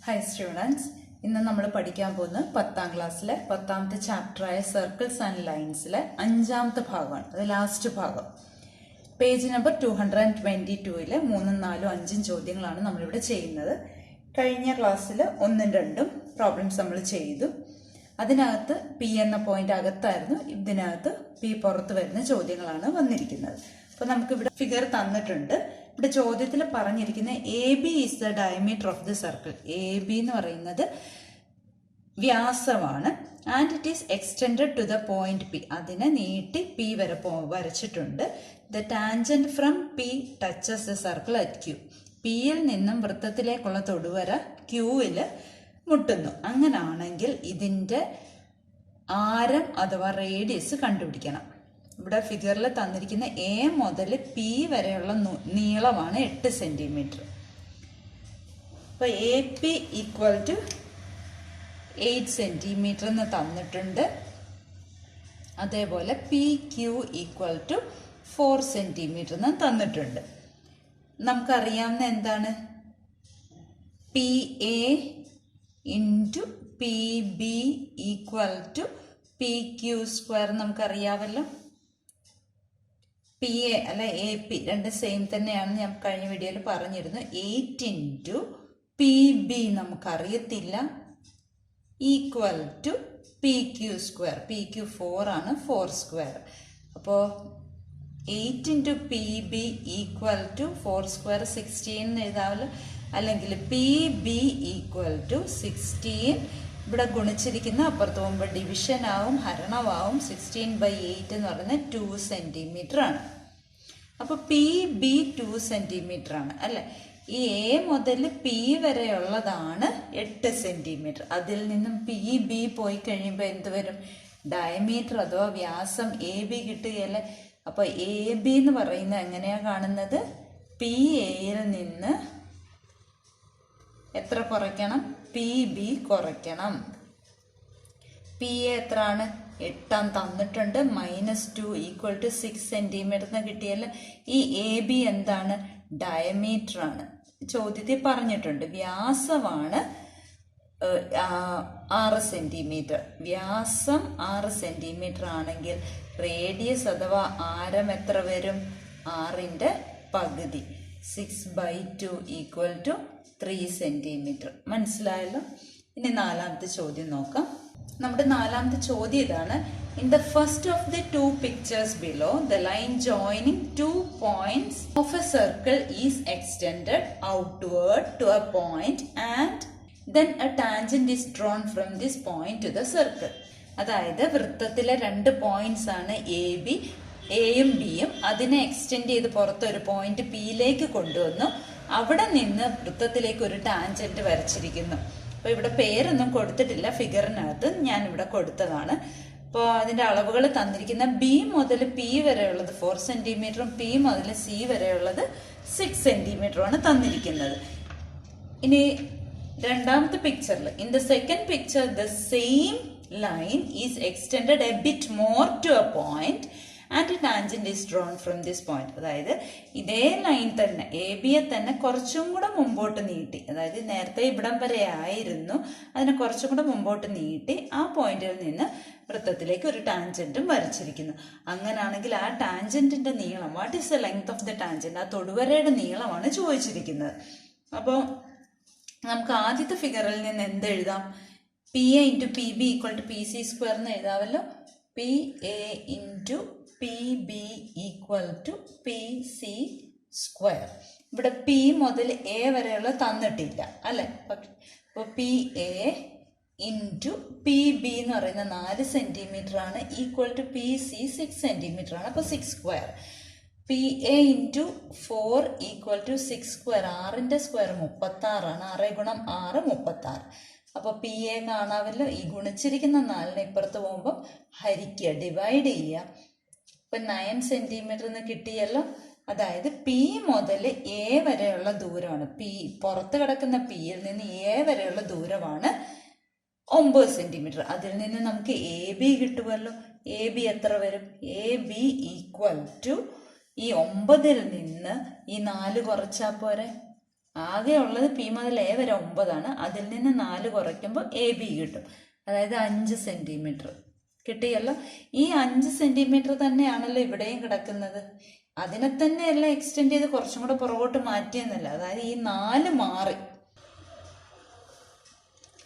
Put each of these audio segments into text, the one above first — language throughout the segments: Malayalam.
ഹായ് സ്റ്റുഡൻസ്, ഇന്ന് നമ്മൾ പഠിക്കാൻ പോകുന്നത് 10ാം ക്ലാസ്സിലെ 10ാമത്തെ ചാപ്റ്ററായ സർക്കിൾസ് ആൻഡ് ലൈൻസിലെ 5ാമത്തെ ഭാഗമാണ്. അത് ലാസ്റ്റ് ഭാഗം. പേജ് നമ്പർ 222-ലെ 3, 4, 5 ചോദ്യങ്ങളാണ് നമ്മളിവിടെ ചെയ്യുന്നത്. കഴിഞ്ഞ ക്ലാസ്സിൽ 1, 2 പ്രോബ്ലംസ് നമ്മൾ ചെയ്തു. അതിനകത്ത് പി എന്ന പോയിന്റ് അകത്തായിരുന്നു, ഇതിനകത്ത് പി പുറത്ത് വരുന്ന ചോദ്യങ്ങളാണ് വന്നിരിക്കുന്നത്. അപ്പോൾ നമുക്കിവിടെ ഫിഗർ തന്നിട്ടുണ്ട്. ഇവിടെ ചോദ്യത്തിൽ പറഞ്ഞിരിക്കുന്ന A B is the diameter of the circle. A B എന്ന് പറയുന്നത് വ്യാസമാണ്. And it is extended to the point P. അതിനെ നീട്ടി പി വരെ വരച്ചിട്ടുണ്ട്. The tangent from P touches the circle at Q. പിയിൽ നിന്നും വൃത്തത്തിലേക്കുള്ള തൊടുവര ക്യൂവിൽ മുട്ടുന്നു. അങ്ങനാണെങ്കിൽ ഇതിൻ്റെ ആരം അഥവാ റേഡിയസ് കണ്ടുപിടിക്കണം. ഇവിടെ ഫിഗറിൽ തന്നിരിക്കുന്ന എ മുതൽ പി വരെയുള്ള നീളമാണ് 8 സെന്റിമീറ്റർ. അപ്പോൾ A P equal to 8 centimetre എന്ന് തന്നിട്ടുണ്ട്. അതേപോലെ P Q equal to 4 centimetre എന്ന് തന്നിട്ടുണ്ട്. നമുക്കറിയാവുന്ന എന്താണ്? P A into P B equal to P Q square നമുക്കറിയാമല്ലോ. പി എ അല്ല എ പി രണ്ട് സെയിം തന്നെയാണ്, ഞാൻ കഴിഞ്ഞ വീഡിയോയിൽ പറഞ്ഞിരുന്നു. 8 ഇൻറ്റു പി ബി നമുക്കറിയത്തില്ല equal to P Q square. P Q 4 ആണ്, 4 സ്ക്വയർ. അപ്പോൾ 8 into P B equal to 4 square 16 എന്ന് എഴുതാമല്ലോ. അല്ലെങ്കിൽ പി ബി ഈക്വൽ ടു 16. ഇവിടെ ഗുണിച്ചിരിക്കുന്ന അപ്പുറത്ത് പോകുമ്പോൾ ഡിവിഷൻ ആവും, ഹരണമാവും. 16/8 എന്ന് പറയുന്നത് 2 സെന്റിമീറ്റർ ആണ്. അപ്പോൾ പി ബി 2 സെന്റിമീറ്റർ ആണ് അല്ലെ. ഈ എ മുതൽ പി വരെയുള്ളതാണ് 8 സെന്റിമീറ്റർ. അതിൽ നിന്നും പി ബി പോയി കഴിയുമ്പോൾ എന്ത് വരും? ഡയമീറ്റർ അഥവാ വ്യാസം എ ബി കിട്ടുകയല്ലേ. അപ്പോൾ എ ബി എന്ന് പറയുന്നത് എങ്ങനെയാ കാണുന്നത്? പി എയിൽ നിന്ന് എത്ര കുറയ്ക്കണം? പി ബി കുറയ്ക്കണം. പി എ എത്ര ആണ്? 8 തന്നിട്ടുണ്ട്. -2 ഈക്വൽ ടു 6 സെന്റിമീറ്റർ എന്ന് കിട്ടിയല്ലേ. ഈ എ ബി എന്താണ്? ഡയമീറ്റർ ആണ്. ചോദ്യത്തിൽ പറഞ്ഞിട്ടുണ്ട് വ്യാസമാണ് 6 സെന്റിമീറ്റർ. വ്യാസം 6 സെന്റിമീറ്റർ ആണെങ്കിൽ റേഡിയസ് അഥവാ ആരം എത്ര വരും? 6ന്റെ പകുതി. 6/2 ഈക്വൽ ടു 3 സെന്റിമീറ്റർ. മനസ്സിലായല്ലോ. ഇനി 4ാമത്തെ ചോദ്യം നോക്കാം. നമ്മുടെ 4ാമത്തെ ചോദ്യം ഇതാണ്. In the first of the 2 pictures below the line joining 2 points of a circle is extended outward to a point and then a tangent is drawn from this point to the circle. അതായത് വൃത്തത്തിലെ 2 പോയിന്റ്സ് ആണ് എ ബി. എയും ബിയും അതിനെ എക്സ്റ്റെൻഡ് ചെയ്ത് പുറത്തൊരു പോയിന്റ് പിയിലേക്ക് കൊണ്ടുവന്നു. അവിടെ നിന്ന് വൃത്തത്തിലേക്ക് ഒരു ടാൻജന്റ് വരച്ചിരിക്കുന്നു. അപ്പോൾ ഇവിടെ പേരൊന്നും കൊടുത്തിട്ടില്ല ഫിഗറിനകത്ത്, ഞാൻ ഇവിടെ കൊടുത്തതാണ്. അപ്പോൾ അതിന്റെ അളവുകൾ തന്നിരിക്കുന്ന ബി മുതൽ പി വരെയുള്ളത് 4 സെന്റിമീറ്ററും പി മുതൽ സി വരെയുള്ളത് 6 സെന്റിമീറ്ററുമാണ് തന്നിരിക്കുന്നത്. ഇനി 2ാമത്തെ പിക്ചറിൽ in the second picture the same line is extended a bit more to a point and tangent is drawn from this point. അതായത് ഇതേ ലൈൻ തന്നെ എ ബിയെ തന്നെ കുറച്ചും കൂടെ മുമ്പോട്ട് നീട്ടി, അതായത് നേരത്തെ ഇവിടം വരെ ആയിരുന്നു, അതിനെ കുറച്ചും കൂടെ മുമ്പോട്ട് നീട്ടി ആ പോയിന്റിൽ നിന്ന് വൃത്തത്തിലേക്ക് ഒരു ടാൻജന്റും വരച്ചിരിക്കുന്നു. അങ്ങനാണെങ്കിൽ ആ ടാൻജന്റിന്റെ നീളം, what is the length of the tangent, ആ തൊടുവരയുടെ നീളമാണ് ചോദിച്ചിരിക്കുന്നത്. അപ്പോൾ നമുക്ക് ആദ്യത്തെ ഫിഗറിൽ നിന്ന് എന്ത് എഴുതാം? P A into P B equal to P C square എന്ന് എഴുതാമല്ലോ. P A into P B equal to P C square. ഇവിടെ പി മുതൽ എ വരെയുള്ള തന്നിട്ടില്ല അല്ലെ. അപ്പോൾ P A into P B എന്ന് പറയുന്ന 4 സെന്റിമീറ്റർ ആണ്, equal to P C 6 centimetre ആണ്. അപ്പോൾ 6 square. P A into 4 equal to 6 square. 6ന്റെ സ്ക്വയർ 36 ആണ്. 6 ഗുണം 6 36. അപ്പോൾ പി എ കാണാമല്ലോ. ഈ ഗുണിച്ചിരിക്കുന്ന 4നെ ഇപ്പുറത്ത് പോകുമ്പോൾ ഹരിക്കുക, ഡിവൈഡ് ചെയ്യുക. ഇപ്പം 9 സെന്റിമീറ്റർ എന്ന് കിട്ടിയല്ലോ. അതായത് പി മുതൽ എ വരെയുള്ള ദൂരമാണ്, പി പുറത്ത് കിടക്കുന്ന പിയിൽ നിന്ന് എ വരെയുള്ള ദൂരമാണ് 9 സെന്റിമീറ്റർ. അതിൽ നിന്ന് നമുക്ക് എ ബി കിട്ടുമല്ലോ. എ ബി എത്ര വരും? എ ബി ഈക്വൽ ടു ഈ 9ൽ നിന്ന് ഈ 4 കുറച്ചാൽ പോരെ. ആകെ ഉള്ളത് പി മുതൽ എ വരെ 9 അതിൽ നിന്ന് 4 കുറയ്ക്കുമ്പോൾ എ ബി കിട്ടും. അതായത് 5 സെന്റിമീറ്റർ കിട്ടിയല്ലോ. ഈ 5 സെന്റിമീറ്റർ തന്നെയാണല്ലോ ഇവിടെയും കിടക്കുന്നത്. അതിനെ തന്നെ എല്ലാം എക്സ്റ്റെൻഡ് ചെയ്ത് കുറച്ചും കൂടെ പുറകോട്ട് മാറ്റിയെന്നല്ല. അതായത് ഈ 4 മാറി.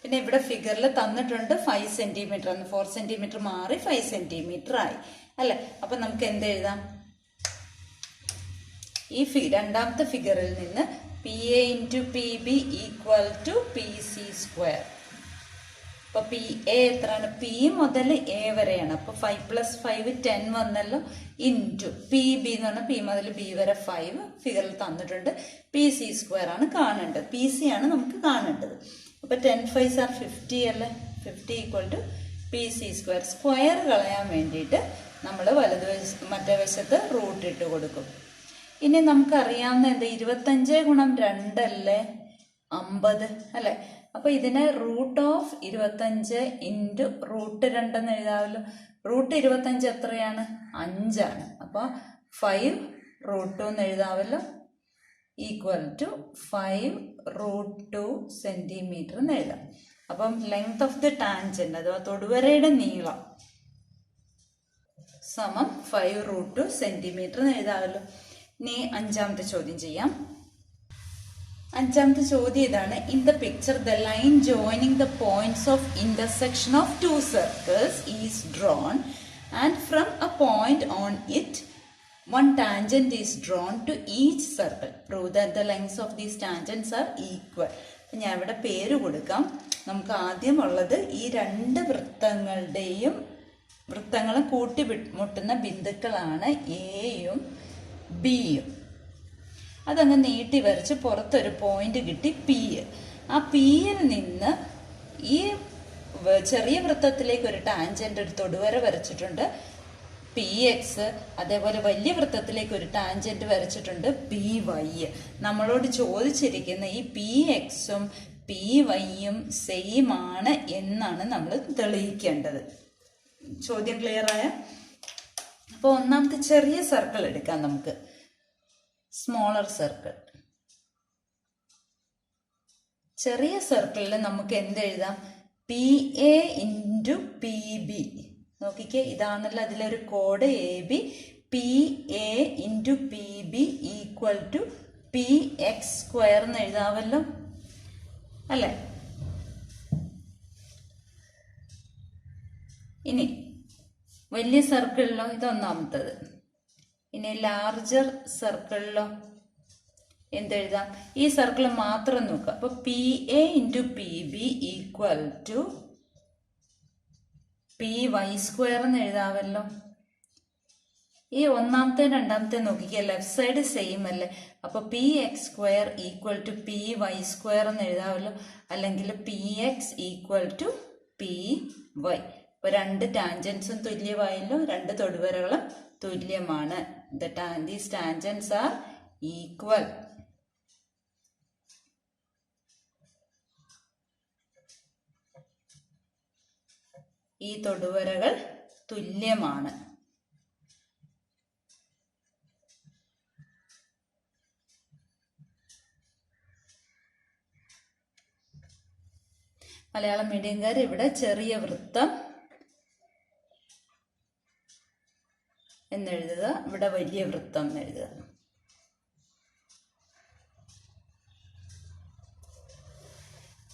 പിന്നെ ഇവിടെ ഫിഗറിൽ തന്നിട്ടുണ്ട് 5 സെന്റിമീറ്റർ എന്ന്. 4 സെന്റിമീറ്റർ മാറി 5 സെന്റിമീറ്റർ ആയി അല്ലെ. അപ്പൊ നമുക്ക് എന്ത് എഴുതാം? ഈ രണ്ടാമത്തെ ഫിഗറിൽ നിന്ന് P A into P B equal to P C square. അപ്പൊ പി എ എത്രയാണ്? പി മുതൽ എ വരെയാണ്. അപ്പൊ 5 + 5 10 വന്നല്ലോ. ഇൻറ്റു പി ബി എന്ന് പറഞ്ഞാൽ പി മുതൽ ബി വരെ 5 ഫിഗറിൽ തന്നിട്ടുണ്ട്. പി സി സ്ക്വയർ ആണ് കാണേണ്ടത്. പി സി ആണ് നമുക്ക് കാണേണ്ടത്. അപ്പൊ 10 5s are 50 അല്ലേ. 50 equal to P C square. Square കളയാൻ വേണ്ടിയിട്ട് നമ്മൾ മറ്റേ വശത്ത് റൂട്ട് ഇട്ട് കൊടുക്കും. ഇനി നമുക്കറിയാവുന്ന എന്താ? 25 × 2 അല്ലേ 50 അല്ലേ. അപ്പൊ ഇതിനെ √25 ഇൻറ്റു √2 എന്ന് എഴുതാമല്ലോ. √25 എത്രയാണ്? 5 ആണ്. അപ്പൊ 5 √2 എന്ന് എഴുതാമല്ലോ. ഈക്വൽ ടു 5 √2 സെന്റിമീറ്റർ എന്ന് എഴുതാം. അപ്പം ലെങ്ത് ഓഫ് ദി ടാൻജന്റ് അഥവാ തൊടുവരയുടെ നീളം സമം 5 √2 സെന്റിമീറ്റർ എന്ന് എഴുതാമല്ലോ. ഇനി അഞ്ചാമത്തെ ചോദ്യം ചെയ്യാം. അഞ്ചാമത്തെ ചോദ്യം ഇതാണ്. In the picture the line joining the points of intersection of 2 circles is drawn and from A point on it one tangent is drawn to each circle. Prove that the lengths of these tangents are equal. ഞാൻ ഇവിടെ പേര് കൊടുക്കാം. നമുക്ക് ആദ്യം ഉള്ളത് ഈ 2 വൃത്തങ്ങളും കൂട്ടിമുട്ടുന്ന ബിന്ദുക്കളാണ് എയും ബിയും. അതങ്ങ് നീട്ടി വരച്ച് പുറത്തൊരു പോയിന്റ് കിട്ടി പി. ആ പിയിൽ നിന്ന് ഈ ചെറിയ വൃത്തത്തിലേക്ക് ഒരു ടാൻജന്റ് ഒരു തൊടുവര വരച്ചിട്ടുണ്ട് പി എക്സ്. അതേപോലെ വലിയ വൃത്തത്തിലേക്ക് ഒരു ടാൻജന്റ് വരച്ചിട്ടുണ്ട് പി വൈ. നമ്മളോട് ചോദിച്ചിരിക്കുന്ന ഈ പി എക്സും പി വൈയും സെയിം ആണ് എന്നാണ് നമ്മൾ തെളിയിക്കേണ്ടത്. ചോദ്യം ക്ലിയർ ആയ? അപ്പോൾ ഒന്നാമത്തെ ചെറിയ സർക്കിൾ എടുക്കാം നമുക്ക്. Smaller circle. ചെറിയ സർക്കിളിൽ നമുക്ക് എന്തെഴുതാം? P A into P B. നോക്കിക്കേ, ഇതാണല്ലോ അതിലൊരു കോഡ് A B. P A into P B equal to P X square എന്ന് എഴുതാമല്ലോ അല്ലേ. ഇനി വലിയ സർക്കിളിലോ? ഇതൊന്നാമത്തത്. ഇനി ലാർജർ സർക്കിളിലോ എന്തെഴുതാം? ഈ സർക്കിൾ മാത്രം നോക്കുക. അപ്പൊ P A into P B equal to P Y square എന്ന് എഴുതാമല്ലോ. ഈ ഒന്നാമത്തെ രണ്ടാമത്തെ നോക്കിക്കുക, ലെഫ്റ്റ് സൈഡ് സെയിം അല്ലേ. അപ്പൊ P X square equal to P Y square എന്ന് എഴുതാമല്ലോ. അല്ലെങ്കിൽ P X equal to P Y. ഇപ്പൊ 2 ടാൻജൻസും തുല്യമായല്ലോ. 2 തൊടുവരകളും തുല്യമാണ്. These tangents are equal. ഈ തൊടുവരകൾ തുല്യമാണ്. മലയാളം മീഡിയംകാർ ഇവിടെ ചെറിയ വൃത്തം എന്നെഴുതുക, ഇവിടെ വലിയ വൃത്തം എന്നെഴുതുക.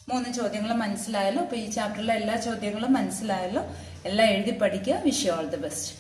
മൂന്ന് ചോദ്യങ്ങൾ മനസ്സിലായല്ലോ. അപ്പോൾ ഈ ചാപ്റ്ററിലെ എല്ലാ ചോദ്യങ്ങളും മനസ്സിലായല്ലോ. എല്ലാം എഴുതി പഠിക്കുക. Wish you all the best.